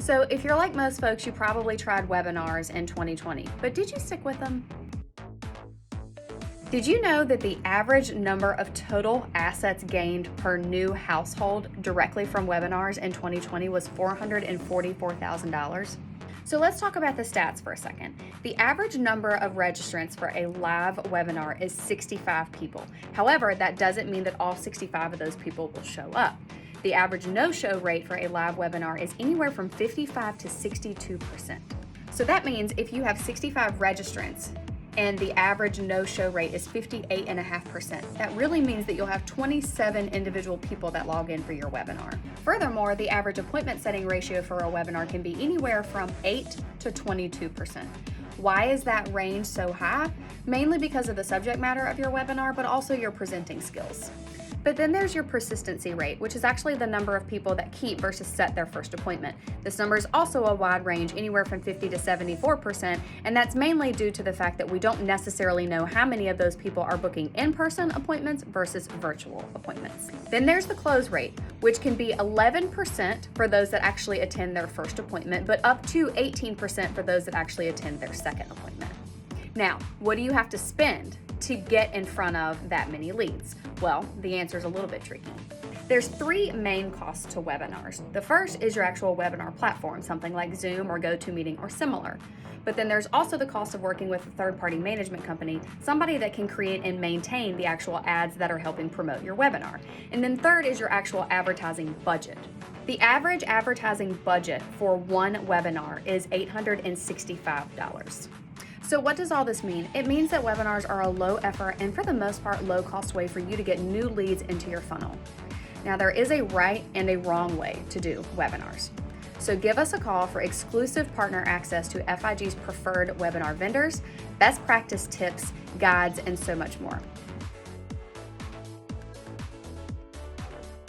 So if you're like most folks, you probably tried webinars in 2020, but did you stick with them? Did you know that the average number of total assets gained per new household directly from webinars in 2020 was $444,000? So let's talk about the stats for a second. The average number of registrants for a live webinar is 65 people. However, that doesn't mean that all 65 of those people will show up. The average no-show rate for a live webinar is anywhere from 55 to 62%. So that means if you have 65 registrants and the average no-show rate is 58.5%, that really means that you'll have 27 individual people that log in for your webinar. Furthermore, the average appointment setting ratio for a webinar can be anywhere from 8 to 22%. Why is that range so high? Mainly because of the subject matter of your webinar, but also your presenting skills. But then there's your persistency rate, which is actually the number of people that keep versus set their first appointment. This number is also a wide range, anywhere from 50 to 74%, and that's mainly due to the fact that we don't necessarily know how many of those people are booking in-person appointments versus virtual appointments. Then there's the close rate, which can be 11% for those that actually attend their first appointment, but up to 18% for those that actually attend their second appointment. Now, what do you have to spend to get in front of that many leads? Well, the answer is a little bit tricky. There's three main costs to webinars. The first is your actual webinar platform, something like Zoom or GoToMeeting or similar. But then there's also the cost of working with a third-party management company, somebody that can create and maintain the actual ads that are helping promote your webinar. And then third is your actual advertising budget. The average advertising budget for one webinar is $865. So what does all this mean? It means that webinars are a low effort and for the most part low cost way for you to get new leads into your funnel. Now there is a right and a wrong way to do webinars. So give us a call for exclusive partner access to FIG's preferred webinar vendors, best practice tips, guides, and so much more.